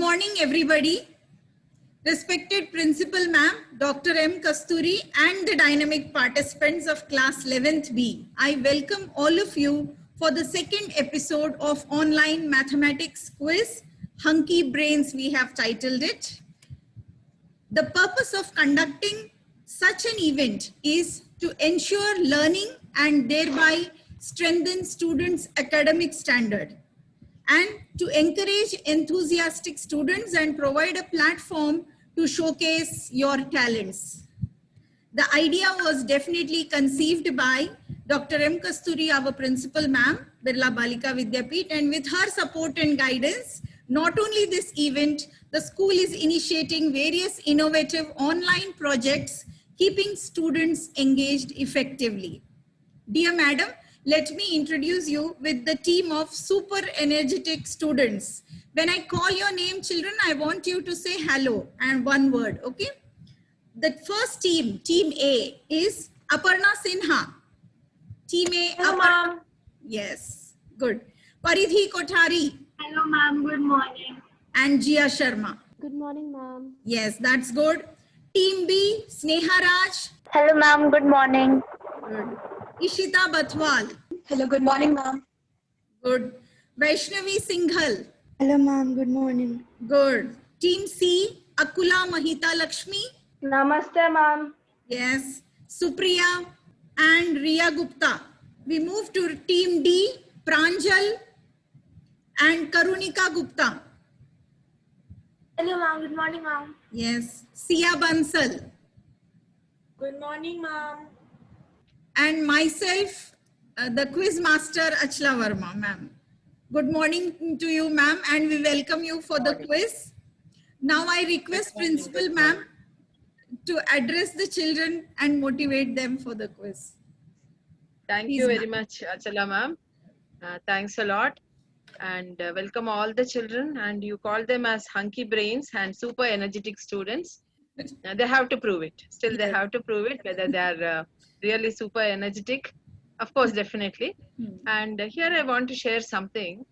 morning, everybody. Respected Principal Ma'am, Dr. M. Kasturi, and the dynamic participants of class 11th B, I welcome all of you for the second episode of online mathematics quiz, Hunky Brains we have titled it. The purpose of conducting such an event is to ensure learning and thereby strengthen students' academic standard, and to encourage enthusiastic students and provide a platform to showcase your talents. The idea was definitely conceived by Dr. M. Kasturi, our principal ma'am, Birla Balika Vidyapeeth, and with her support and guidance, not only this event, the school is initiating various innovative online projects, keeping students engaged effectively. Dear Madam, let me introduce you with the team of super energetic students. When I call your name, children, I want you to say hello and one word, okay? The first team, Team A, is Aparna Sinha. Team A, hello, ma'am. Yes, good. Paridhi Kothari. Hello, ma'am. Good morning. And Jia Sharma. Good morning, ma'am. Yes, that's good. Team B, Sneha Raj. Hello, ma'am. Good morning. Good. Ishita Bathwal. Hello, good morning, ma'am. Good. Vaishnavi Singhal. Hello, ma'am. Good morning. Good. Team C, Akula Mahita Lakshmi. Namaste, ma'am. Yes. Supriya and Riya Gupta. We move to Team D, Pranjal and Karunika Gupta. Hello, ma'am. Good morning, ma'am. Yes. Sia Bansal. Good morning, ma'am. And myself, the quiz master Achla Verma, ma'am. Good morning to you, ma'am, and we welcome you for the quiz. Now I request Principal ma'am to address the children and motivate them for the quiz. Thank you very much, Achala ma'am. Thanks a lot. And welcome all the children. And you call them as hunky brains and super energetic students. They have to prove it. Still, they have to prove it whether they are really super energetic. Of course, definitely. And here I want to share something.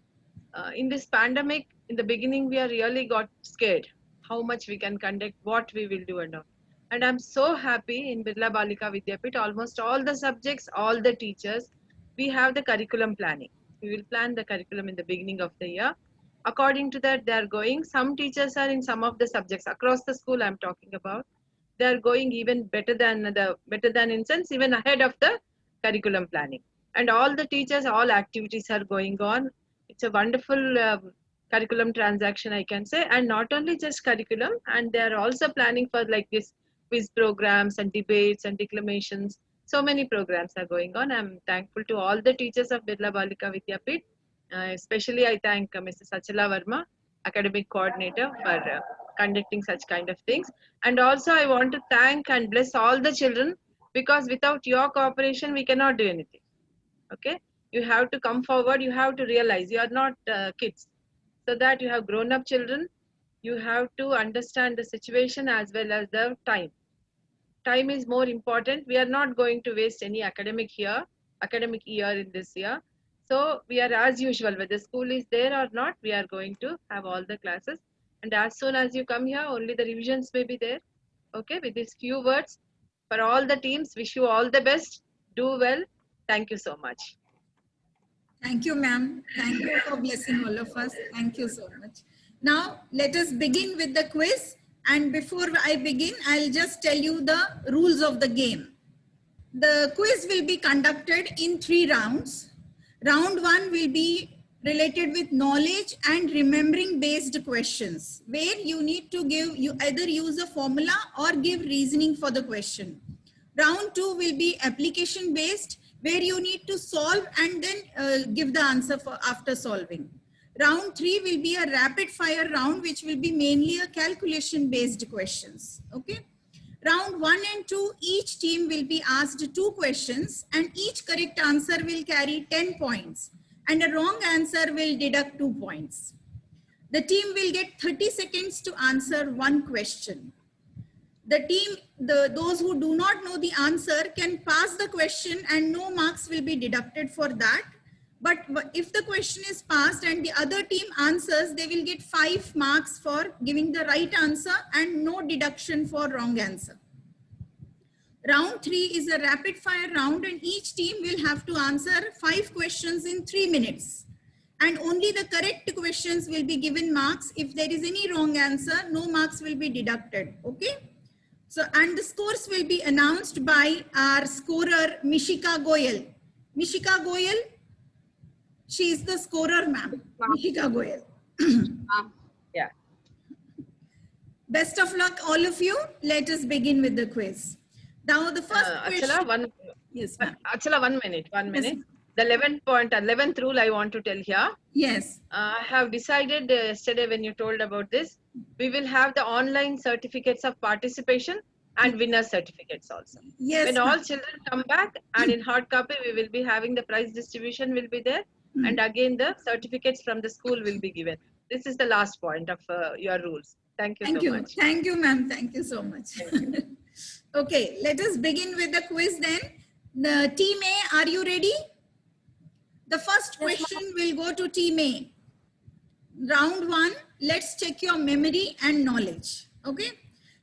In this pandemic, in the beginning, we are really got scared how much we can conduct, what we will do and all. And I'm so happy in Birla Balika Vidyapeeth, almost all the subjects, all the teachers, we have the curriculum planning. We will plan the curriculum in the beginning of the year. According to that, they are going. Some teachers are in some of the subjects across the school I'm talking about. They are going even better than in sense, even ahead of the curriculum planning. And all the teachers, all activities are going on. It's a wonderful curriculum transaction, I can say. And not only just curriculum, and they are also planning for like this quiz programs and debates and declamations. So many programs are going on. I'm thankful to all the teachers of Birla Balika Vidyapeeth. Especially I thank Mrs. Achala Verma, academic coordinator, for conducting such kind of things. And also I want to thank and bless all the children, because without your cooperation we cannot do anything. Okay, you have to come forward. You have to realize you are not kids, so that you have grown up children. You have to understand the situation as well as the time. Time is more important. We are not going to waste any academic year in this year. So we are as usual, whether school is there or not, we are going to have all the classes. And as soon as you come here, only the revisions may be there. Okay, with these few words, for all the teams, wish you all the best. Do well. Thank you so much. Thank you, ma'am. Thank you for blessing all of us. Thank you so much. Now, let us begin with the quiz. And before I begin, I'll just tell you the rules of the game. The quiz will be conducted in 3 rounds. Round 1 will be related with knowledge and remembering based questions, where you need to either use a formula or give reasoning for the question. Round 2 will be application based, where you need to solve and then give the answer after solving. Round 3 will be a rapid fire round, which will be mainly a calculation based questions. Okay. Round 1 and 2, each team will be asked 2 questions, and each correct answer will carry 10 points, and a wrong answer will deduct 2 points. The team will get 30 seconds to answer 1 question. Those who do not know the answer can pass the question and no marks will be deducted for that. But if the question is passed and the other team answers, they will get 5 marks for giving the right answer and no deduction for wrong answer. Round 3 is a rapid fire round and each team will have to answer 5 questions in 3 minutes. And only the correct questions will be given marks. If there is any wrong answer, no marks will be deducted. Okay. So, and the scores will be announced by our scorer, Mishika Goyal. Mishika Goyal, she is the scorer, ma'am. Mishika Goyal. Yeah. Best of luck, all of you. Let us begin with the quiz. Now, the first question. Achala, Yes, ma'am. Achala, 1 minute. 1 Yes, minute. ma'am. The 11th rule I want to tell here. Yes. I have decided yesterday when you told about this, we will have the online certificates of participation and winner certificates also. Yes, When all ma'am. children come back and in hard copy, we will be having the prize distribution will be there. And again, the certificates from the school will be given. This is the last point of your rules. Thank you Thank so you. much. Thank you, ma'am. Thank you so much. Okay, let us begin with the quiz then. The team A, are you ready? The first question will go to team A. Round 1, let's check your memory and knowledge. Okay.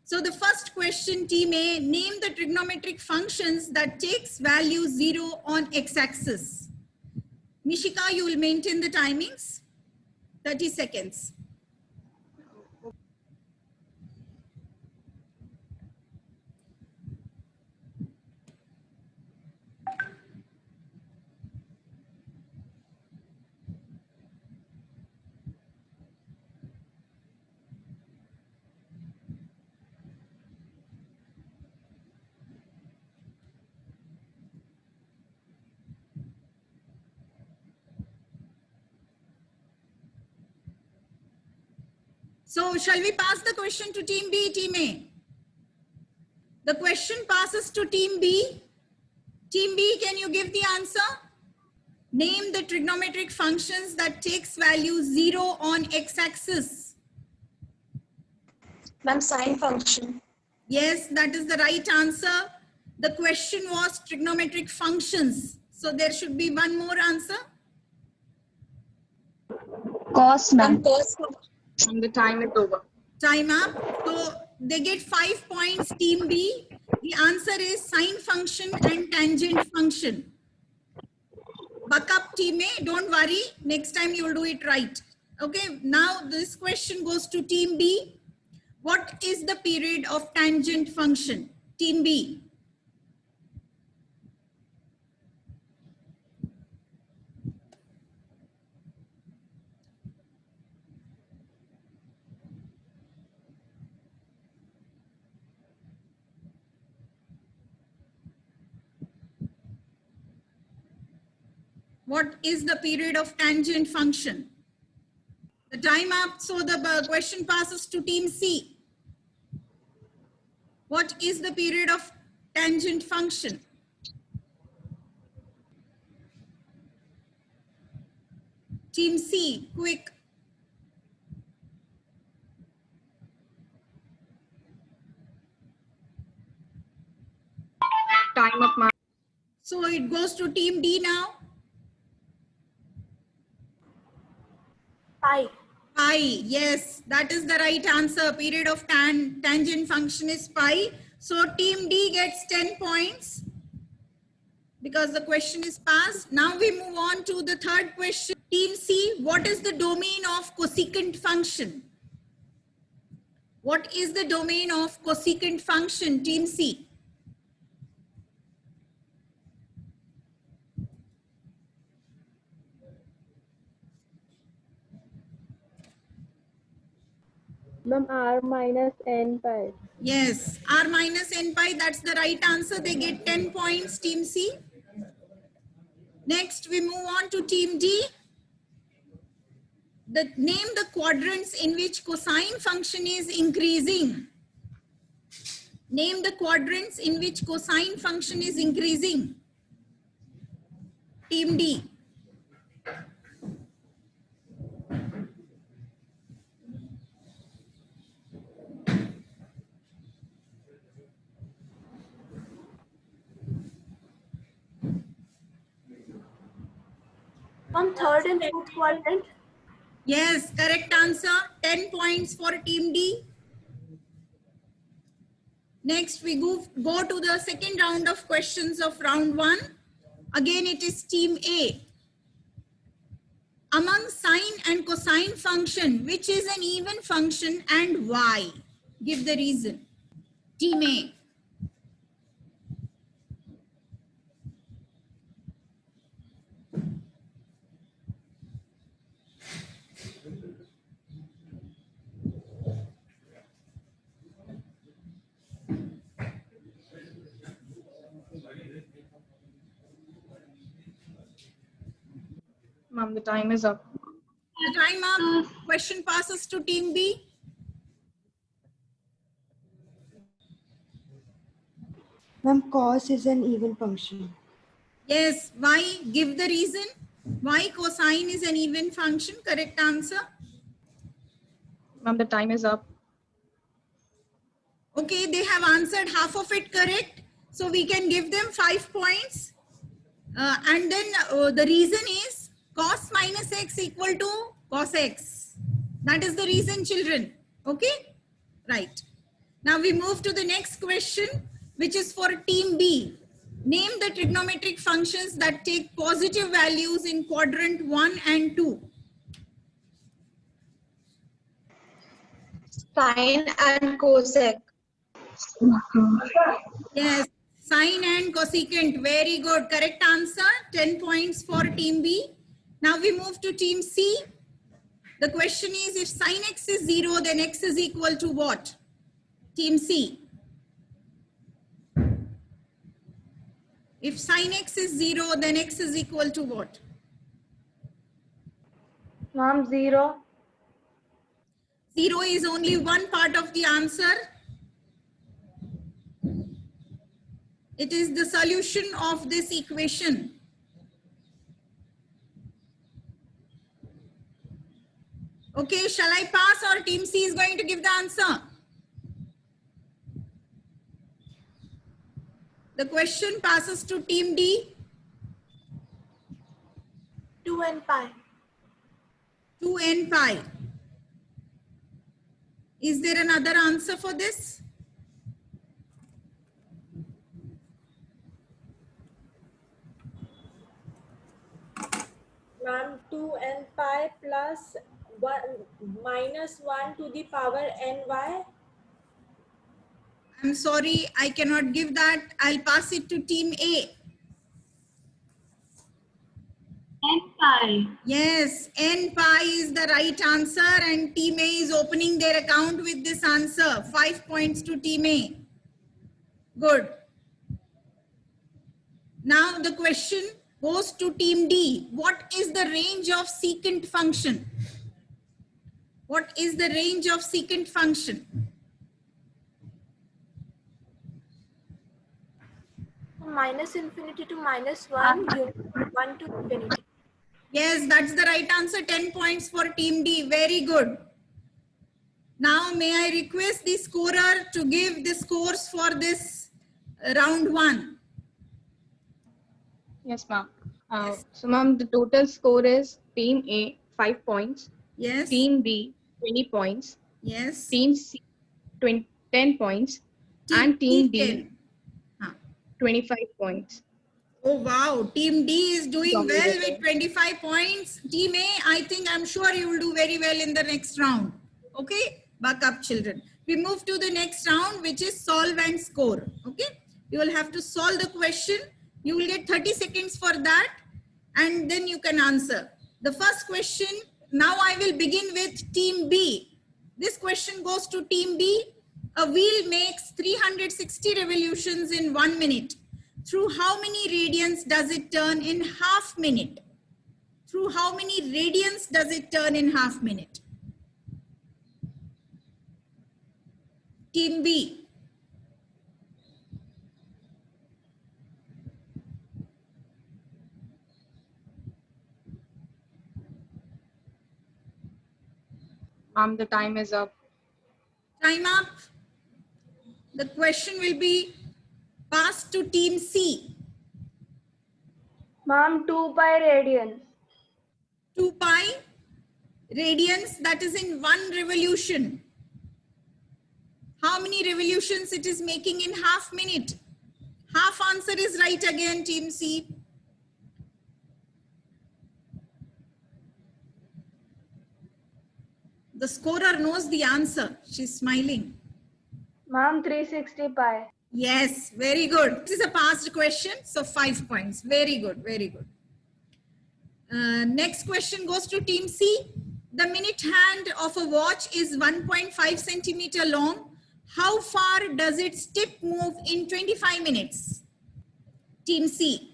So the first question, team A, name the trigonometric functions that takes value 0 on x-axis. Mishika, you will maintain the timings. 30 seconds. So shall we pass the question to team B, team A? The question passes to team B. Team B, can you give the answer? Name the trigonometric functions that takes value 0 on x-axis. Ma'am, sine function. Yes, that is the right answer. The question was trigonometric functions. So there should be one more answer. Cos, ma'am. Cos. And the time is over. Time up. So they get 5 points, team B. The answer is sine function and tangent function. Buck up, team A, don't worry. Next time you will do it right. Okay, now this question goes to team B. What is the period of tangent function? Team B. What is the period of tangent function? The time up, so the question passes to team C. What is the period of tangent function? Team C, quick. Time up, ma'am. So it goes to team D now. Pi. Pi, yes, that is the right answer. Period of tangent function is pi. So team D gets 10 points because the question is passed. Now we move on to the third question. Team C, what is the domain of cosecant function? What is the domain of cosecant function, team C? Ma'am, R minus N pi. Yes, R minus N pi, that's the right answer. They get 10 points, team C. Next, we move on to team D. Name the quadrants in which cosine function is increasing. Name the quadrants in which cosine function is increasing. Team D. Ma'am, third and fourth quadrant. Yes, correct answer. 10 points for team D. Next, we go to the second round of questions of round 1. Again, it is team A. Among sine and cosine function, which is an even function and why? Give the reason. Team A. Ma'am, the time is up. The time up. Question passes to team B. Ma'am, cos is an even function. Yes, why? Give the reason. Why cosine is an even function? Correct answer. Ma'am, the time is up. Okay, they have answered half of it correct. So we can give them 5 points. And then the reason is cos minus x equal to cos x. That is the reason, children. Okay, right. Now we move to the next question, which is for team B. Name the trigonometric functions that take positive values in quadrant 1 and 2. Sine and cosec. Yes, sine and cosecant. Very good. Correct answer. 10 points for team B. Now we move to team C. The question is, if sine x is 0, then x is equal to what? Team C. If sine x is 0, then x is equal to what? Ma'am, 0. 0 is only one part of the answer. It is the solution of this equation. Okay, shall I pass or team C is going to give the answer? The question passes to team D. 2n pi. 2n pi. Is there another answer for this? Ma'am, 2n pi plus 1 minus 1 to the power ny. I'm sorry, I cannot give that. I'll pass it to team A. N pi. Yes, n pi is the right answer and team A is opening their account with this answer. 5 points to team A. Good. Now the question goes to team D. What is the range of secant function? What is the range of secant function? Minus infinity to minus 1, 1 to infinity. Yes, that's the right answer. 10 points for team D. Very good. Now may I request the scorer to give the scores for this round 1. Yes, ma'am. So, ma'am, the total score is Team A, 5 points. Yes. Team B, 20 points. Yes. Team C, 10 points. And Team D, 25 points. Oh, wow. Team D is doing well with 25 points. Team A, I'm sure you will do very well in the next round. Okay. Buck up, children. We move to the next round, which is solve and score. Okay. You will have to solve the question. You will get 30 seconds for that. And then you can answer. The first question, now I will begin with team B. This question goes to team B. A wheel makes 360 revolutions in 1 minute. Through how many radians does it turn in half minute? Through how many radians does it turn in half minute? Team B. Ma'am, the time is up. Time up. The question will be passed to team C. Ma'am, 2 pi radians. 2 pi radians, that is in 1 revolution. How many revolutions it is making in half minute? Half answer is right again, team C. The scorer knows the answer. She's smiling. Ma'am, 360 pi. Yes, very good. This is a past question, so 5 points. Very good, very good. Next question goes to team C. The minute hand of a watch is 1.5 centimeter long. How far does its tip move in 25 minutes? Team C.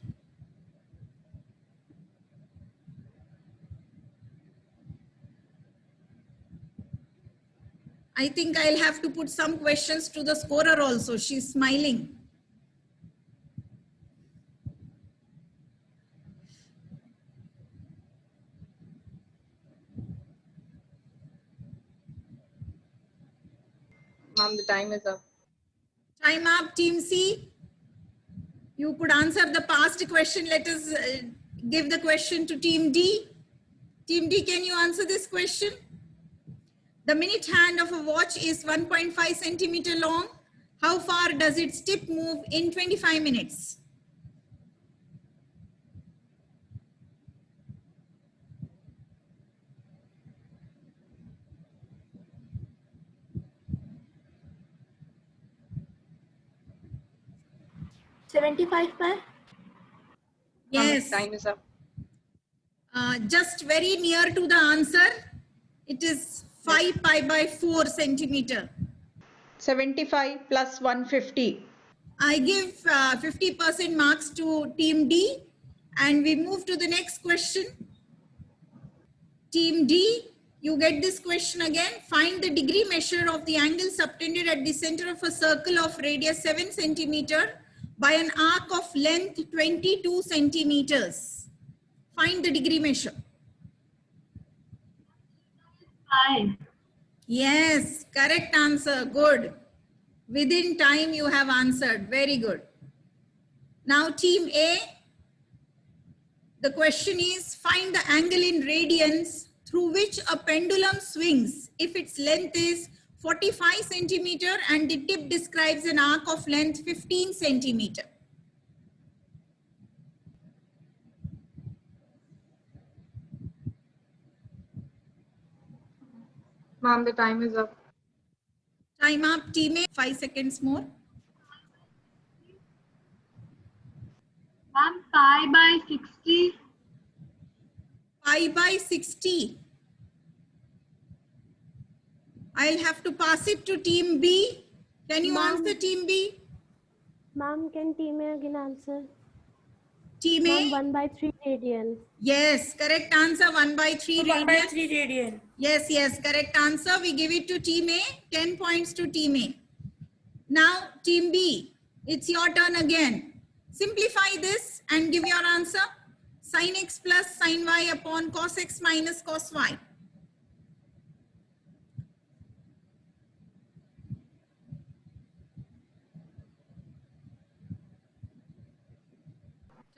I think I'll have to put some questions to the scorer also. She's smiling. Ma'am, the time is up. Time up, team C. You could answer the past question. Let us give the question to team D. Team D, can you answer this question? The minute hand of a watch is 1.5 centimeter long. How far does its tip move in 25 minutes? $75 pi. Yes, Time is up. just very near to the answer. It is 5 pi by 4 centimeter. 75 plus 150. I give 50% marks to team D, and we move to the next question. Team D, you get this question again. Find the degree measure of the angle subtended at the center of a circle of radius 7 centimeter by an arc of length 22 centimeters. Find the degree measure. Pi. Yes, correct answer. Good. Within time you have answered. Very good. Now team A, the question is find the angle in radians through which a pendulum swings if its length is 45 centimeter and the tip describes an arc of length 15 centimeter. Ma'am, the time is up. Time up, team A, 5 seconds more. Ma'am, pi by 60. Pi by 60. I'll have to pass it to team B. Can you answer team B? Ma'am, can team A again answer? Team A? 1 by 3 radians. Yes, correct answer, 1 by 3 radians. 1 by 3 radian. Yes, correct answer. We give it to team A, 10 points to team A. Now, team B, it's your turn again. Simplify this and give your answer. Sin x plus sin y upon cos x minus cos y.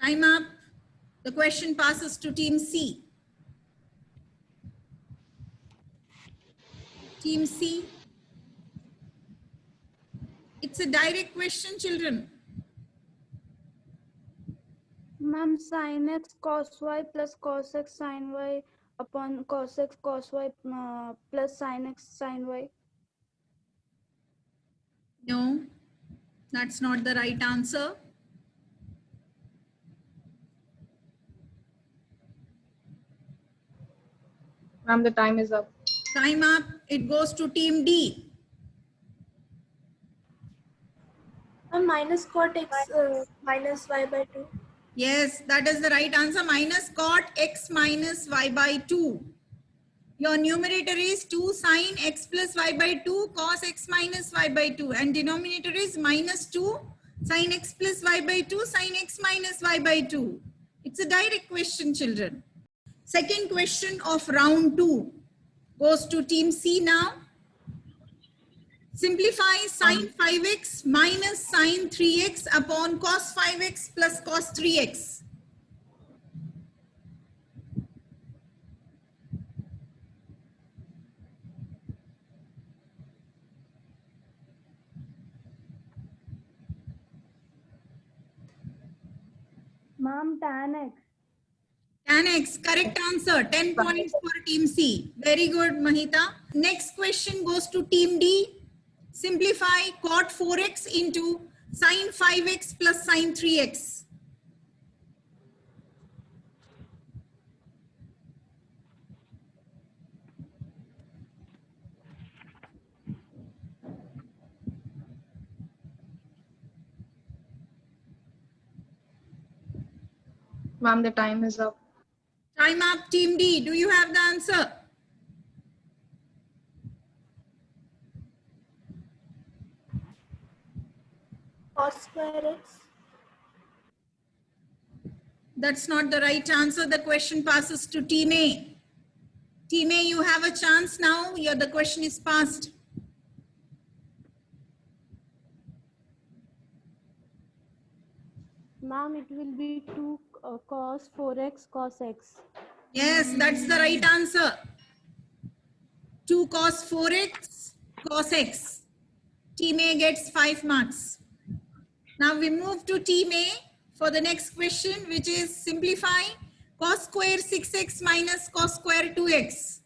Time up. The question passes to team C. Team C. It's a direct question, children. Ma'am, sin x cos y plus cos x sin y upon cos x cos y plus sin x sin y. No, that's not the right answer. Ma'am, the time is up. Time up. It goes to team D. Minus cot x minus y by 2. Yes, that is the right answer. Minus cot x minus y by 2. Your numerator is 2 sin x plus y by 2 cos x minus y by 2. And denominator is minus 2 sin x plus y by 2 sin x minus y by 2. It's a direct question, children. Second question of round 2 goes to team C now. Simplify sin 5x minus sin 3x upon cos 5x plus cos 3x. Ma'am, tan x. Tan x, correct answer. 10 points for team C. Very good, Mahita. Next question goes to team D. Simplify cot 4x into sin 5x plus sin 3x. Ma'am, the time is up. Time up, team D. Do you have the answer? Cos square x. That's not the right answer. The question passes to team A. Team A, you have a chance now. The question is passed. Ma'am, it will be 2 cos 4x cos x. Yes, that's the right answer. 2 cos 4x cos x. Team A gets 5 marks. Now we move to team A for the next question, which is simplify cos square 6x minus cos square 2x.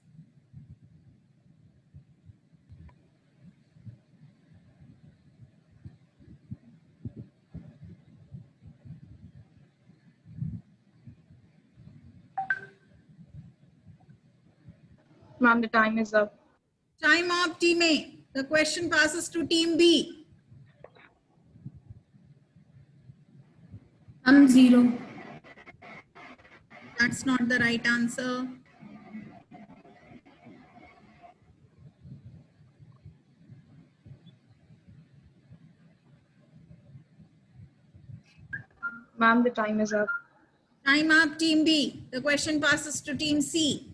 Ma'am, the time is up. Time up, team A. The question passes to team B. 0. That's not the right answer. Ma'am, the time is up. Time up, team B. The question passes to team C.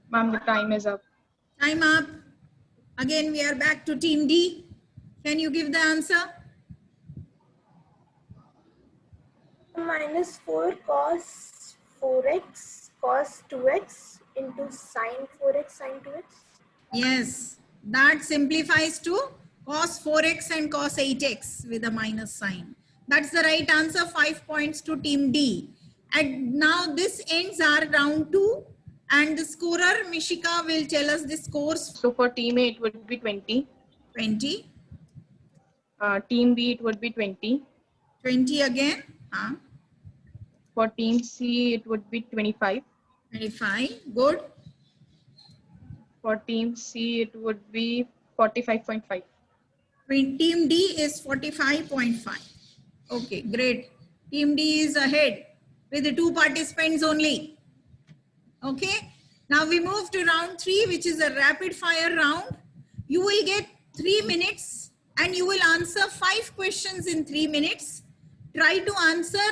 Ma'am, the time is up. Time up. Again, we are back to team D. Can you give the answer? Minus 4 cos 4x cos 2x into sin 4x sin 2x. Yes, that simplifies to cos 4x and cos 8x with a minus sign. That's the right answer. 5 points to team D. And now this ends our round 2. And the scorer, Mishika, will tell us the scores. So for team A, it would be 20. 20. Team B, it would be 20. 20 again. For team C, it would be 25. 25. Good. For team C, it would be 45.5. Team D is 45.5. Okay, great. Team D is ahead with the 2 participants only. Okay. Now we move to round 3, which is a rapid fire round. You will get 3 minutes and you will answer 5 questions in 3 minutes. Try to answer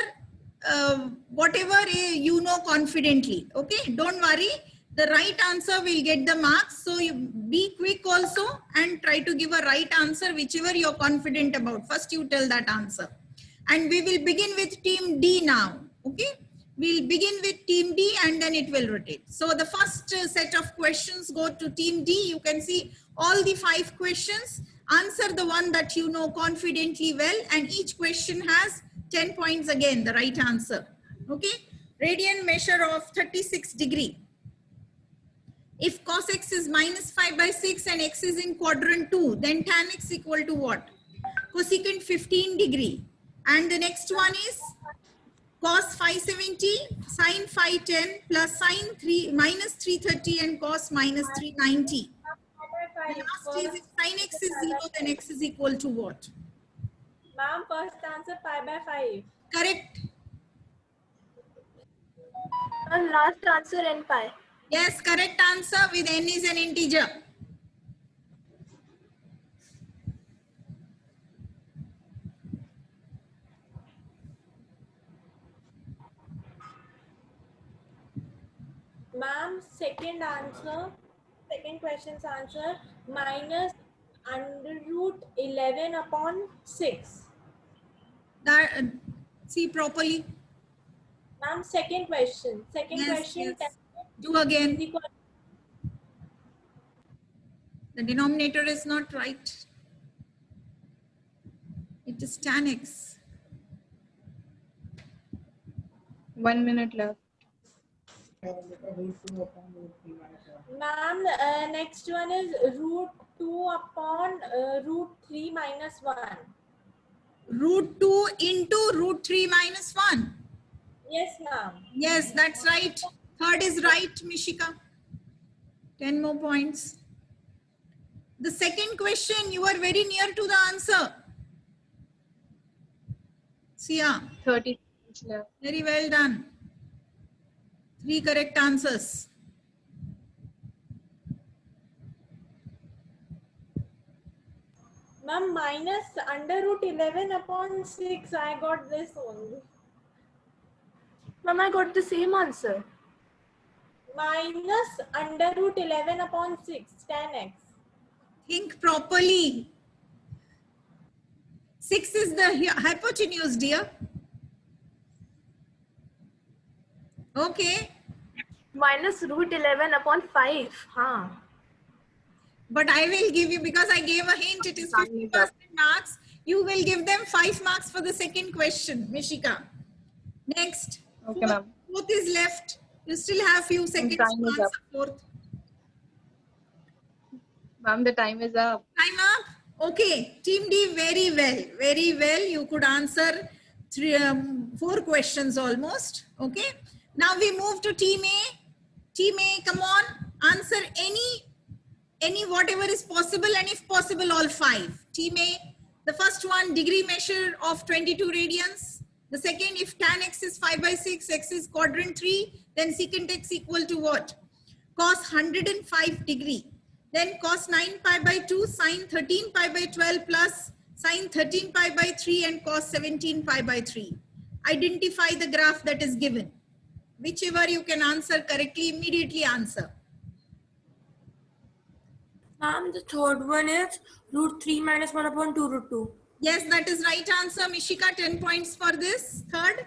whatever you know confidently. Okay. Don't worry. The right answer will get the marks. So you be quick also and try to give a right answer, whichever you're confident about. First you tell that answer. And we will begin with team D now. Okay. We'll begin with team D and then it will rotate. So the first set of questions go to team D. You can see all the 5 questions. Answer the one that you know confidently well, and each question has 10 points again, the right answer. Okay. Radian measure of 36 degree. If cos x is minus 5/6 and x is in quadrant 2, then tan x equal to what? Cosecant 15 degree. And the next one is cos 570, sin 510 plus sin 3 minus 330 and cos minus 390. Last is if sin x is 0, then x is equal to what? Ma'am, first answer pi/5. Correct. And last answer n pi. Yes, correct answer with n is an integer. Ma'am, second question's answer minus under root 11 upon 6. That, see properly. Ma'am, second question. Second Yes, question. yes. Do again. The denominator is not right. It is tan x. 1 minute left. Ma'am, next one is root 2 upon root 3 minus 1. Root 2 into root 3 minus 1. Yes, ma'am. Yes, that's right. Third is right, Mishika. 10 more points. The second question, you are very near to the answer. Sia, 30 seconds left. very well done. 3 correct answers. Ma'am, minus under root 11 upon 6. I got this only. Ma'am, I got the same answer. Minus under root 11 upon 6, tan x. Think properly. 6 is the hypotenuse, dear. Okay. Minus root 11 upon 5. Huh. But I will give you, because I gave a hint, it is 50% marks. You will give them 5 marks for the second question, Mishika. Next. Okay, ma'am. Fourth is left. You still have few seconds time to is answer up. fourth. Ma'am, the time is up. Time up. Okay. Team D, very well. Very well. You could answer 4 questions almost. Okay. Now we move to Team A. Team A, come on. Answer any whatever is possible, and if possible, all 5. Team A, the first one, degree measure of 22 radians. The second, if tan x is 5 by 6, x is quadrant 3, then secant x equal to what? Cos 105 degree. Then cos 9 pi by 2, sin 13 pi by 12 plus sin 13 pi by 3 and cos 17 pi by 3. Identify the graph that is given. Whichever you can answer correctly, immediately answer. Ma'am, the third one is root 3 minus 1 upon 2 root 2. Yes, that is right answer. Mishika, 10 points for this. Third.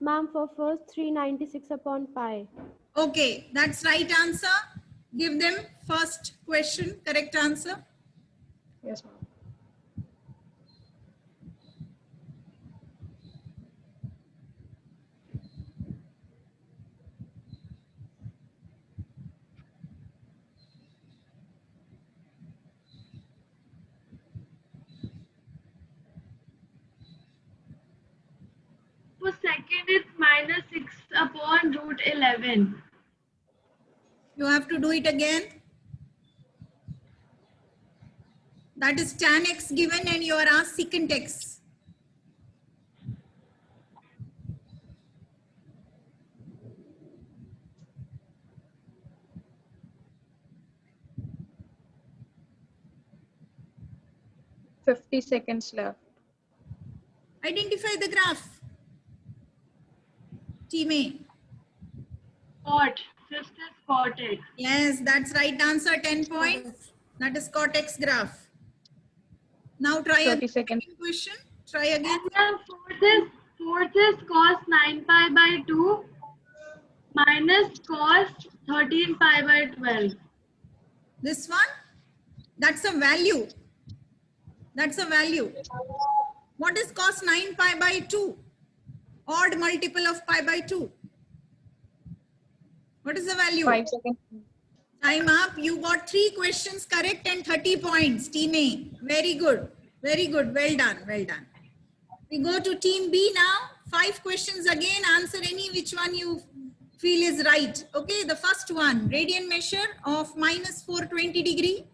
Ma'am, for first 396 upon pi. Okay, that's right answer. Give them first question, correct answer. Yes, ma'am. For second, it's minus 6 upon root 11. You have to do it again. That is tan x given and you are asked secant x. $50 seconds left. Identify the graph. Team A. Cot. Fifth is cot x. Yes, that's right answer, 10 points. That is cot x graph. Now try 30 again. seconds. Question. Try again. And fourth is cos 9 pi by 2 minus cos 13 pi by 12. This one, that's a value. That's a value. What is cos 9 pi by 2? Odd multiple of pi by 2. What is the value? 5 seconds. Time up. You got 3 questions correct and 30 points. Team A. Very good. Very good. Well done. Well done. We go to Team B now. 5 questions again. Answer any which one you feel is right. Okay. The first one. Radian measure of minus 420 degree.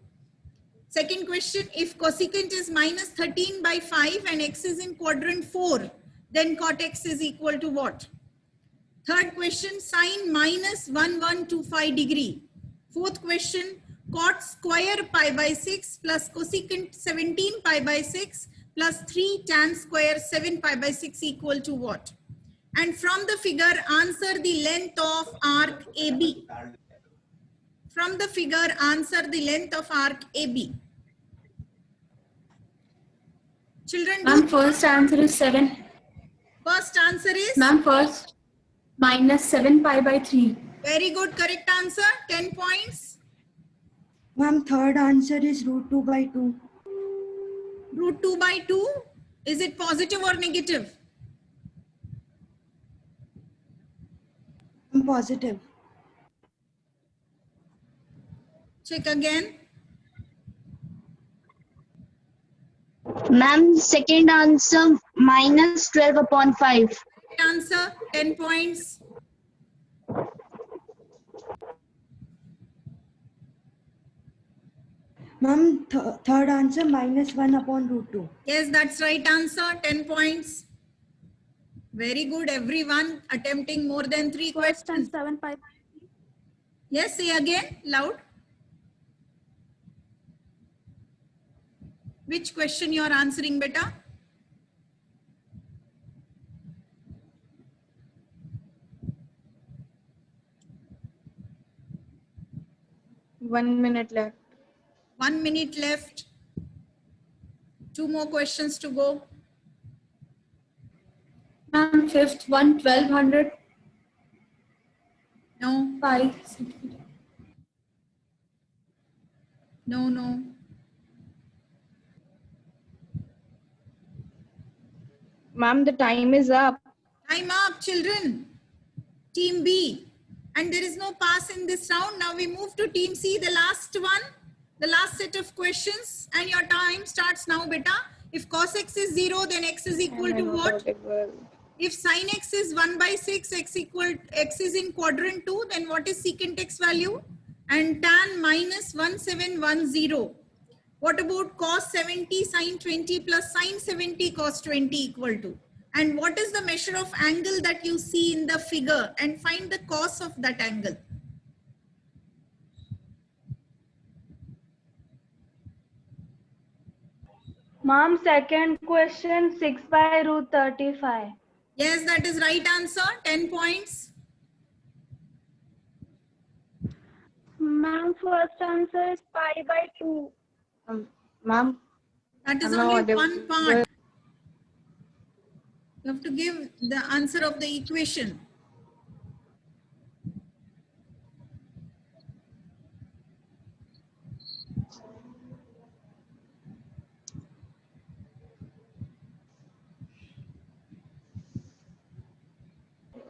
Second question. If cosecant is minus 13 by 5 and x is in quadrant 4, then cot x is equal to what? Third question. Sine minus 1125 degree. Fourth question, cot square pi by 6 plus cosecant 17 pi by 6 plus 3 tan square 7 pi by 6 equal to what? And from the figure, answer the length of arc AB. From the figure, answer the length of arc AB. Children, Ma'am, first answer is 7. first answer is? Ma'am, first minus 7 pi by 3. Very good, correct answer, 10 points. Ma'am, third answer is root 2 by 2. Root 2 by 2, is it positive or negative? I'm positive. Check again. Ma'am, second answer minus 12 upon 5. Correct answer, 10 points. Ma'am, third answer minus 1 upon root 2. Yes, that's right answer, 10 points. Very good, everyone attempting more than 3 First questions. and 7 pi. Yes, say again, loud. Which question you are answering, beta? One minute left. 1 minute left. 2 more questions to go. Ma'am, fifth one, 1200 No, pi. no. Ma'am, the time is up. Time up, children. Team B. And there is no pass in this round. Now we move to Team C, the last one, the last set of questions. And your time starts now, beta. If cos x is 0, then x is equal to what? If sin x is 1 by 6, x is in quadrant 2, then what is secant x value? And tan minus 1710. What about cos 70 sin 20 plus sin 70 cos 20 equal to? And what is the measure of angle that you see in the figure? And find the cos of that angle. Mom, second question, 6 by root 35. Yes, that is right answer. 10 points. Ma'am, first answer is pi by 2. Ma'am, That is I'm only not one part. You have to give the answer of the equation.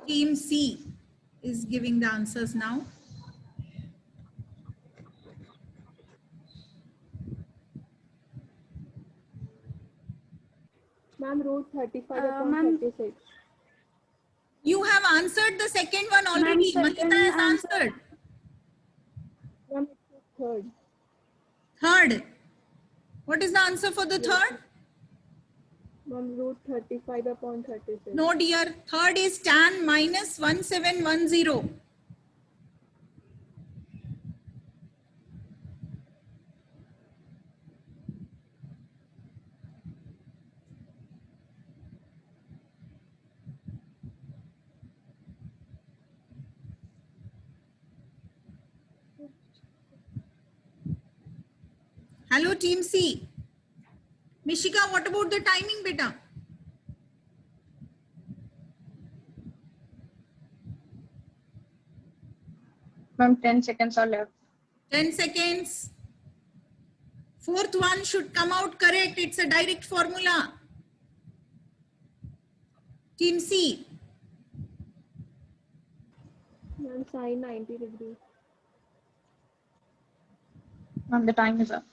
Team C is giving the answers now. Ma'am, root 35 upon Ma'am, 36. You have answered the second one already. Ma'am, Mahita has answered. Ma'am, it's third. Third. What is the answer for the third? Ma'am, root 35 upon 36. No, dear. Third is tan minus 1710. Hello, Team C. Mishika, what about the timing, beta? Ma'am, 10 seconds are left. 10 seconds. Fourth one should come out correct. It's a direct formula. Team C. Ma'am, sine 90 degrees. Ma'am, the time is up.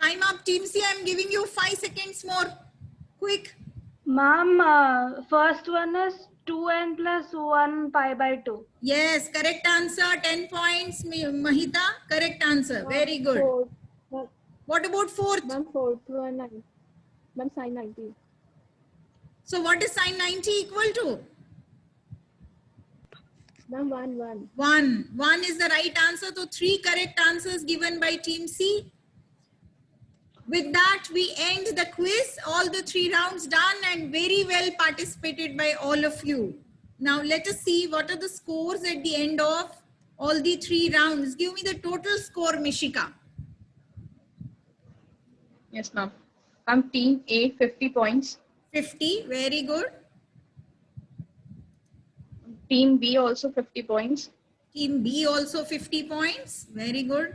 Time up, Team C. I'm giving you 5 seconds more. Quick. Ma'am, first one is 2n plus 1 pi by 2. Yes, correct answer. 10 points. Mahita, correct answer. Very good. Fourth. Ma'am, What about fourth? ma'am, fourth one, ma'am, sine 90. So what is sine 90 equal to? Ma'am, 1. 1. 1 is the right answer. So 3 correct answers given by Team C. With that, we end the quiz. All the 3 rounds done and very well participated by all of you. Now let us see what are the scores at the end of all the 3 rounds. Give me the total score, Mishika. Yes, ma'am. Ma'am, team A 50 points. 50, very good. Team B also 50 points. Team B also 50 points, very good.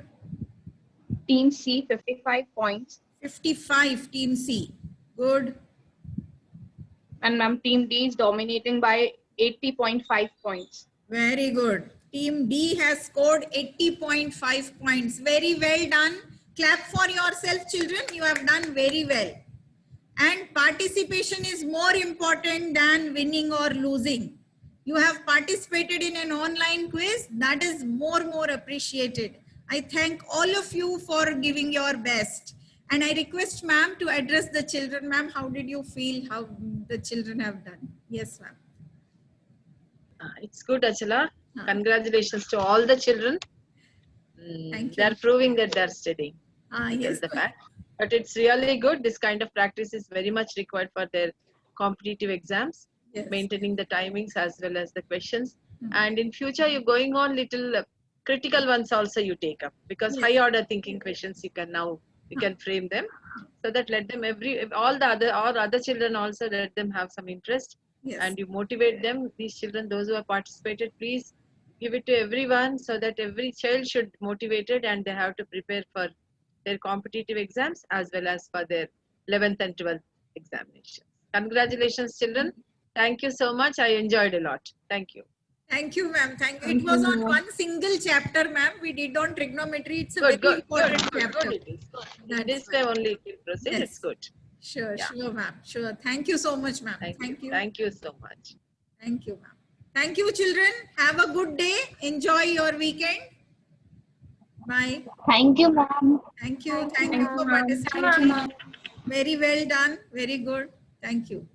Team C 55 points. 55, Team C, good. And ma'am, team D is dominating by 80.5 points. Very good. Team D has scored 80.5 points. Very well done. Clap for yourself, children. You have done very well. And participation is more important than winning or losing. You have participated in an online quiz. That is more appreciated. I thank all of you for giving your best. And I request ma'am to address the children. Ma'am, how did you feel how the children have done? Yes, ma'am. It's good, Achala. Congratulations to all the children. Thank you. They're proving that they're studying. Yes. The fact. But it's really good. This kind of practice is very much required for their competitive exams, Yes. maintaining the timings as well as the questions. And in future, you're going on little critical ones also you take up, because Yes. high order thinking questions you can frame them, so that let them all other children also, let them have some interest. Yes. And you motivate them. These children, those who have participated, please give it to everyone, so that every child should motivated and they have to prepare for their competitive exams as well as for their 11th and 12th examinations. Congratulations, children. Thank you so much. I enjoyed a lot. Thank you. Thank you, ma'am. Thank you. It was on one single chapter, ma'am. We did on trigonometry. It's a Good, very good, important good, chapter. good. It is good. That's This fine. way only it will proceed. Yes. It's good. Sure, Yeah. sure, ma'am. Sure. Thank you so much, ma'am. Thank you. Thank you so much. Thank you, ma'am. Thank you, children. Have a good day. Enjoy your weekend. Bye. Thank you, ma'am. Thank you. Thank you for participating. Very well done. Very good. Thank you.